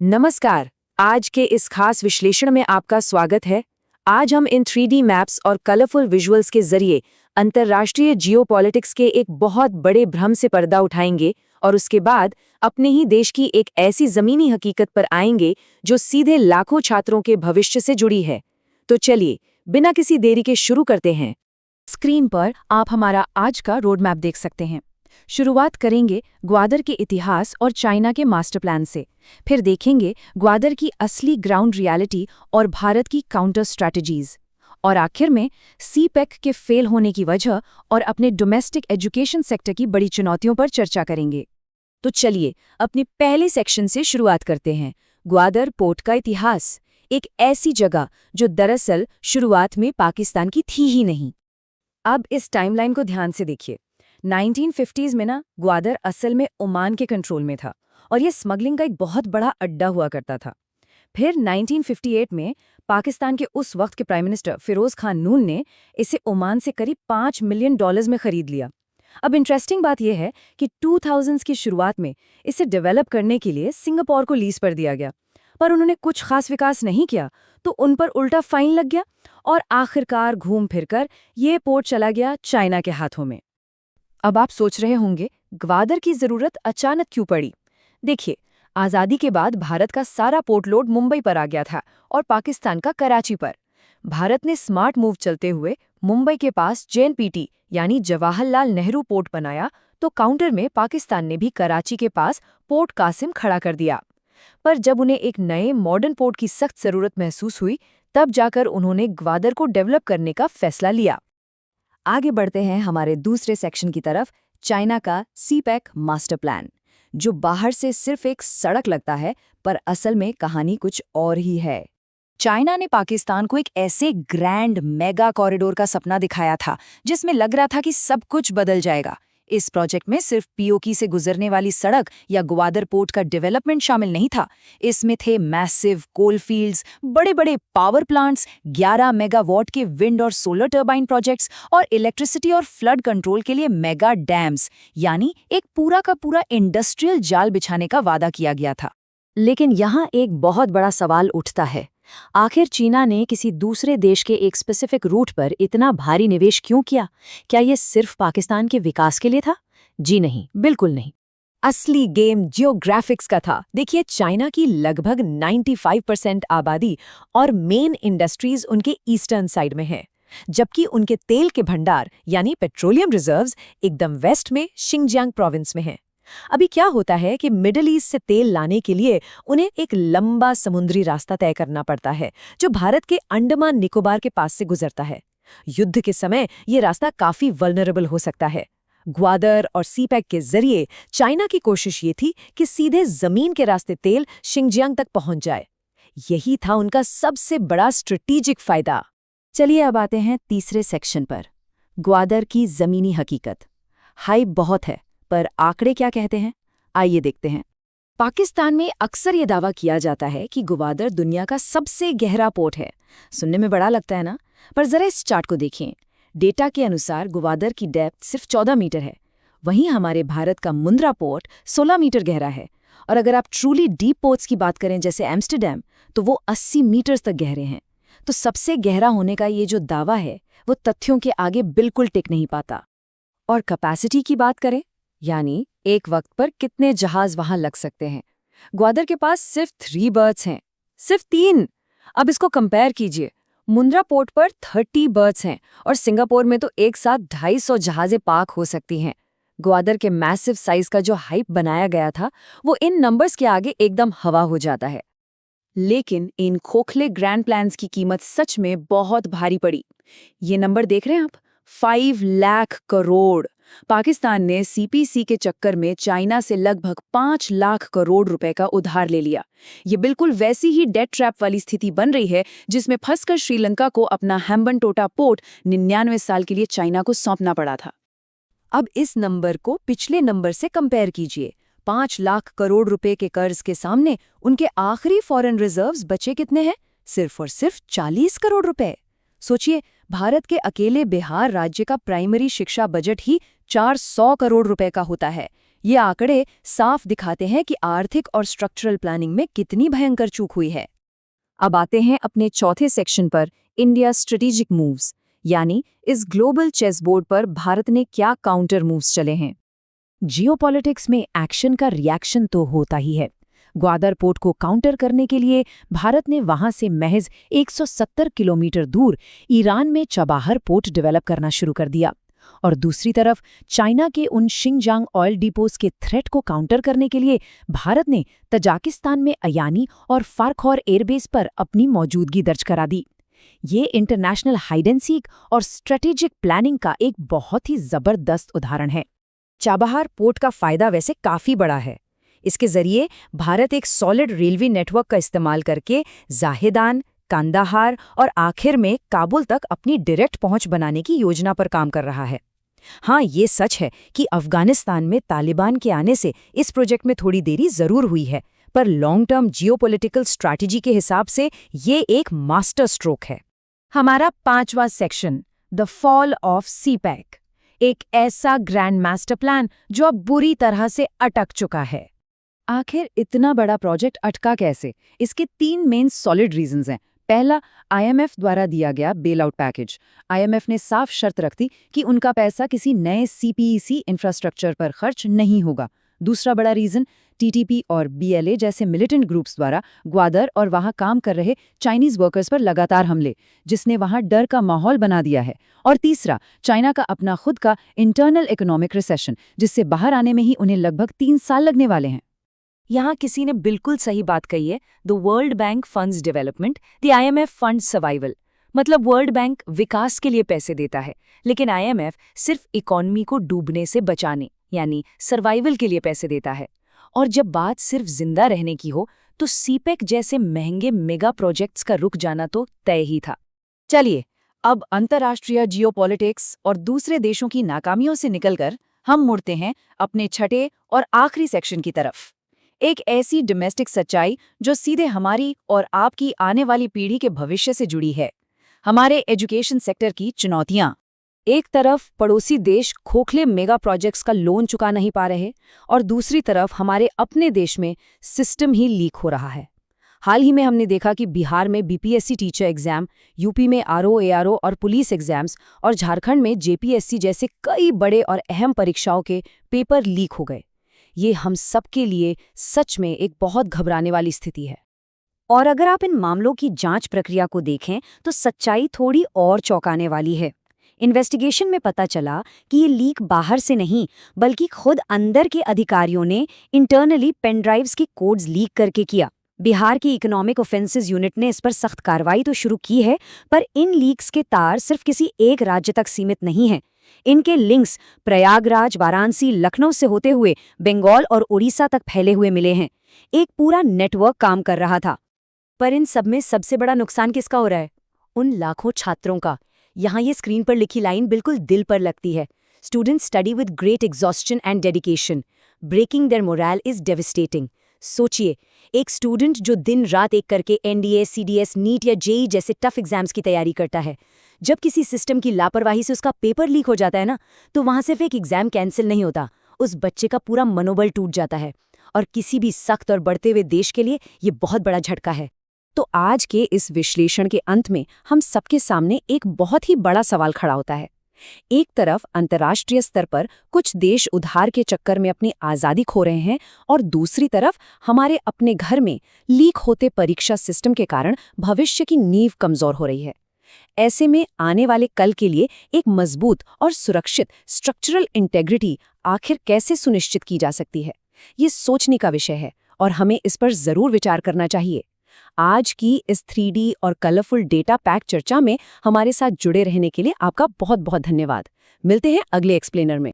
नमस्कार। आज के इस खास विश्लेषण में आपका स्वागत है। आज हम इन 3D मैप्स और कलरफुल विजुअल्स के जरिए अंतर्राष्ट्रीय जियोपॉलिटिक्स के एक बहुत बड़े भ्रम से पर्दा उठाएंगे और उसके बाद अपने ही देश की एक ऐसी जमीनी हकीकत पर आएंगे जो सीधे लाखों छात्रों के भविष्य से जुड़ी है। तो चलिए, बिना किसी देरी के शुरू करते हैं। स्क्रीन पर आप हमारा आज का रोड मैप देख सकते हैं। शुरुआत करेंगे ग्वादर के इतिहास और चाइना के मास्टर प्लान से। फिर देखेंगे ग्वादर की असली ग्राउंड रियलिटी और भारत की काउंटर स्ट्रैटेजीज। और आखिर में सीपेक के फेल होने की वजह और अपने डोमेस्टिक एजुकेशन सेक्टर की बड़ी चुनौतियों पर चर्चा करेंगे। तो चलिए, अपने पहले सेक्शन से शुरुआत करते हैं। ग्वादर पोर्ट का इतिहास, एक ऐसी जगह जो दरअसल शुरुआत में पाकिस्तान की थी ही नहीं। अब इस टाइमलाइन को ध्यान से देखिए। 1950s में ग्वादर असल में ओमान के कंट्रोल में था और ये स्मगलिंग का एक बहुत बड़ा अड्डा हुआ करता था। फिर 1958 में पाकिस्तान के उस वक्त के प्राइम मिनिस्टर फिरोज खान नून ने इसे ओमान से करीब $5 मिलियन में खरीद लिया। अब इंटरेस्टिंग बात यह है कि 2000s की शुरुआत में इसे डेवलप करने के लिए सिंगापुर को लीज पर दिया गया, पर उन्होंने कुछ खास विकास नहीं किया तो उन पर उल्टा फाइन लग गया और आखिरकार घूम फिरकर ये पोर्ट चला गया चाइना के हाथों में। अब आप सोच रहे होंगे, ग्वादर की जरूरत अचानक क्यों पड़ी? देखिए, आज़ादी के बाद भारत का सारा पोर्ट लोड मुंबई पर आ गया था और पाकिस्तान का कराची पर। भारत ने स्मार्ट मूव चलते हुए मुंबई के पास जेएनपीटी यानी जवाहरलाल नेहरू पोर्ट बनाया, तो काउंटर में पाकिस्तान ने भी कराची के पास पोर्ट कासिम खड़ा कर दिया। पर जब उन्हें एक नए मॉडर्न पोर्ट की सख्त जरूरत महसूस हुई, तब जाकर उन्होंने ग्वादर को डेवलप करने का फैसला लिया। आगे बढ़ते हैं हमारे दूसरे सेक्शन की तरफ, चाइना का सीपेक मास्टर प्लान, जो बाहर से सिर्फ एक सड़क लगता है पर असल में कहानी कुछ और ही है। चाइना ने पाकिस्तान को एक ऐसे ग्रैंड मेगा कॉरिडोर का सपना दिखाया था जिसमें लग रहा था कि सब कुछ बदल जाएगा। इस प्रोजेक्ट में सिर्फ पीओके से गुजरने वाली सड़क या ग्वादर पोर्ट का डेवलपमेंट शामिल नहीं था। इसमें थे मैसिव कोल फील्ड्स, बड़े बड़े पावर प्लांट्स, 11 मेगावाट के विंड और सोलर टर्बाइन प्रोजेक्ट्स और इलेक्ट्रिसिटी और फ्लड कंट्रोल के लिए मेगा डैम्स, यानी एक पूरा का पूरा इंडस्ट्रियल जाल बिछाने का वादा किया गया था। लेकिन यहाँ एक बहुत बड़ा सवाल उठता है, आखिर चीना ने किसी दूसरे देश के एक स्पेसिफिक रूट पर इतना भारी निवेश क्यों किया? क्या ये सिर्फ पाकिस्तान के विकास के लिए था? जी नहीं, बिल्कुल नहीं। असली गेम जियोग्राफिक्स का था। देखिए, चाइना की लगभग 95% आबादी और मेन इंडस्ट्रीज उनके ईस्टर्न साइड में है, जबकि उनके तेल के भंडार यानी पेट्रोलियम रिजर्व्स एकदम वेस्ट में शिंगजियांग प्रोविंस में हैं। अभी क्या होता है कि मिडिल ईस्ट से तेल लाने के लिए उन्हें एक लंबा समुद्री रास्ता तय करना पड़ता है, जो भारत के अंडमान निकोबार के पास से गुजरता है। युद्ध के समय ये रास्ता काफी वल्नरेबल हो सकता है। ग्वादर और सीपेक के जरिए चाइना की कोशिश ये थी कि सीधे जमीन के रास्ते तेल शिंगजियांग तक पहुंच जाए। यही था उनका सबसे बड़ा स्ट्रेटेजिक फायदा। चलिए अब आते हैं तीसरे सेक्शन पर, ग्वादर की जमीनी हकीकत। हाइप बहुत है, पर आंकड़े क्या कहते हैं? आइए देखते हैं। पाकिस्तान में अक्सर ये दावा किया जाता है कि ग्वादर दुनिया का सबसे गहरा पोर्ट है। सुनने में बड़ा लगता है ना? पर जरा इस चार्ट को देखिए। डेटा के अनुसार ग्वादर की डेप्थ सिर्फ 14 मीटर है, वहीं हमारे भारत का मुंद्रा पोर्ट 16 मीटर गहरा है। और अगर आप ट्रूली डीप पोर्ट्स की बात करें जैसे एम्स्टरडैम, तो वो 80 मीटर तक गहरे हैं। तो सबसे गहरा होने का ये जो दावा है वो तथ्यों के आगे बिल्कुल टिक नहीं पाता। और कैपेसिटी की बात करें, यानी एक वक्त पर कितने जहाज वहां लग सकते हैं, ग्वादर के पास सिर्फ 3 बर्थ्स हैं, सिर्फ 3। अब इसको कंपेयर कीजिए, मुंद्रा पोर्ट पर 30 बर्थ्स हैं और सिंगापुर में तो एक साथ 250 जहाजें पार्क हो सकती हैं। ग्वादर के मैसिव साइज का जो हाइप बनाया गया था वो इन नंबर्स के आगे एकदम हवा हो जाता है। लेकिन इन खोखले ग्रैंड प्लान्स की कीमत सच में बहुत भारी पड़ी। ये नंबर देख रहे हैं आप, 5 लाख करोड़। पाकिस्तान ने सीपीसी के चक्कर में चाइना से लगभग 5 लाख करोड़ रुपए का उधार ले लिया। ये बिल्कुल वैसी ही डेट ट्रैप वाली स्थिति बन रही है जिसमें फंसकर श्रीलंका को अपना हैम्बनटोटा पोर्ट 99 साल के लिए चाइना को सौंपना पड़ा था। अब इस नंबर को पिछले नंबर से कंपेयर कीजिए। 5 लाख करोड़ रुपए के कर्ज के सामने उनके आखिरी फॉरेन रिजर्व्स बचे कितने हैं? सिर्फ और सिर्फ 40 करोड़ रुपए। सोचिए, भारत के अकेले बिहार राज्य का प्राइमरी शिक्षा बजट ही 400 करोड़ रुपए का होता है। ये आंकड़े साफ दिखाते हैं कि आर्थिक और स्ट्रक्चरल प्लानिंग में कितनी भयंकर चूक हुई है। अब आते हैं अपने चौथे सेक्शन पर, इंडिया स्ट्रेटेजिक मूव्स, यानी इस ग्लोबल चेस बोर्ड पर भारत ने क्या काउंटर मूव्स चले हैं। जियोपॉलिटिक्स में एक्शन का रिएक्शन तो होता ही है। ग्वादर पोर्ट को काउंटर करने के लिए भारत ने वहां से महज 170 किलोमीटर दूर ईरान में चबाहर पोर्ट डेवलप करना शुरू कर दिया, और दूसरी तरफ चाइना के उन शिंगजांग ऑयल डिपोज के थ्रेट को काउंटर करने के लिए भारत ने तजाकिस्तान में अयानी और फारखौर एयरबेस पर अपनी मौजूदगी दर्ज करा दी। ये इंटरनेशनल हाइड एंड सीक और स्ट्रेटेजिक प्लानिंग का एक बहुत ही जबरदस्त उदाहरण है। चाबहार पोर्ट का फायदा वैसे काफी बड़ा है। इसके जरिए भारत एक सॉलिड रेलवे नेटवर्क का इस्तेमाल करके जाहेदान, कंदाहार और आखिर में काबुल तक अपनी डायरेक्ट पहुंच बनाने की योजना पर काम कर रहा है। हाँ, ये सच है कि अफगानिस्तान में तालिबान के आने से इस प्रोजेक्ट में थोड़ी देरी जरूर हुई है, पर लॉन्ग टर्म जियोपॉलिटिकल स्ट्रैटेजी के हिसाब से ये एक मास्टर स्ट्रोक है। हमारा 5वां सेक्शन, द फॉल ऑफ सीपैक, एक ऐसा ग्रैंड मास्टर प्लान जो अब बुरी तरह से अटक चुका है। आखिर इतना बड़ा प्रोजेक्ट अटका कैसे? इसके 3 मेन सॉलिड रीजंस हैं। पहला, आईएमएफ द्वारा दिया गया बेल आउट पैकेज। आईएमएफ ने साफ शर्त रख दी कि उनका पैसा किसी नए सीपीईसी इंफ्रास्ट्रक्चर पर खर्च नहीं होगा। दूसरा बड़ा रीजन, टीटीपी और बीएलए जैसे मिलिटेंट ग्रुप्स द्वारा ग्वादर और वहां काम कर रहे चाइनीज वर्कर्स पर लगातार हमले, जिसने वहां डर का माहौल बना दिया है। और तीसरा, चाइना का अपना खुद का इंटरनल इकोनॉमिक रिसेशन, जिससे बाहर आने में ही उन्हें लगभग 3 साल लगने वाले हैं। यहाँ किसी ने बिल्कुल सही बात कही है, the world bank funds development, the IMF fund survival. मतलब वर्ल्ड बैंक विकास के लिए पैसे देता है, लेकिन आईएमएफ सिर्फ इकोनॉमी को डूबने से बचाने यानी सर्वाइवल के लिए पैसे देता है। और जब बात सिर्फ जिंदा रहने की हो तो सीपेक जैसे महंगे मेगा प्रोजेक्ट्स का रुक जाना तो तय ही था। चलिए, अब अंतर्राष्ट्रीय जियोपॉलिटिक्स और दूसरे देशों की नाकामियों से निकलकर हम मुड़ते हैं अपने छठे और आखिरी सेक्शन की तरफ। एक ऐसी डोमेस्टिक सच्चाई जो सीधे हमारी और आपकी आने वाली पीढ़ी के भविष्य से जुड़ी है। हमारे एजुकेशन सेक्टर की चुनौतियां। एक तरफ पड़ोसी देश खोखले मेगा प्रोजेक्ट्स का लोन चुका नहीं पा रहे, और दूसरी तरफ हमारे अपने देश में सिस्टम ही लीक हो रहा है। हाल ही में हमने देखा कि बिहार में बीपीएससी टीचर एग्जाम, यूपी में आरओ, एआरओ और पुलिस एग्जाम्स, और झारखंड में जेपीएससी जैसे कई बड़े और अहम परीक्षाओं के पेपर लीक हो गए। ये हम सबके लिए सच में एक बहुत घबराने वाली स्थिति है। और अगर आप इन मामलों की जांच प्रक्रिया को देखें तो सच्चाई थोड़ी और चौंकाने वाली है। इन्वेस्टिगेशन में पता चला कि ये लीक बाहर से नहीं, बल्कि खुद अंदर के अधिकारियों ने इंटरनली पेनड्राइव्स के कोड्स लीक करके किया। बिहार की इकोनॉमिक ऑफेंसेस यूनिट ने इस पर सख्त कार्रवाई तो शुरू की है, पर इन लीक्स के तार सिर्फ किसी एक राज्य तक सीमित नहीं हैं। इनके लिंक्स प्रयागराज, वाराणसी, लखनऊ से होते हुए बंगाल और उड़ीसा तक फैले हुए मिले हैं। एक पूरा नेटवर्क काम कर रहा था। पर इन सब में सबसे बड़ा नुकसान किसका हो रहा है? उन लाखों छात्रों का। यहाँ ये स्क्रीन पर लिखी लाइन बिल्कुल दिल पर लगती है। Students study with great exhaustion and dedication, breaking their moral is devastating. सोचिए, एक स्टूडेंट जो दिन रात एक करके एनडीए, सीडीएस, नीट या जेई जैसे टफ एग्जाम्स की तैयारी करता है, जब किसी सिस्टम की लापरवाही से उसका पेपर लीक हो जाता है ना, तो वहां सिर्फ एक एग्जाम कैंसिल नहीं होता, उस बच्चे का पूरा मनोबल टूट जाता है। और किसी भी सख्त और बढ़ते हुए देश के लिए ये बहुत बड़ा झटका है। तो आज के इस विश्लेषण के अंत में हम सबके सामने एक बहुत ही बड़ा सवाल खड़ा होता है। एक तरफ अंतर्राष्ट्रीय स्तर पर कुछ देश उधार के चक्कर में अपनी आज़ादी खो रहे हैं, और दूसरी तरफ हमारे अपने घर में लीक होते परीक्षा सिस्टम के कारण भविष्य की नींव कमजोर हो रही है। ऐसे में आने वाले कल के लिए एक मजबूत और सुरक्षित स्ट्रक्चरल इंटेग्रिटी आखिर कैसे सुनिश्चित की जा सकती है, ये सोचने का विषय है और हमें इस पर जरूर विचार करना चाहिए। आज की इस 3D और कलरफुल डेटा पैक चर्चा में हमारे साथ जुड़े रहने के लिए आपका बहुत बहुत धन्यवाद। मिलते हैं अगले एक्सप्लेनर में।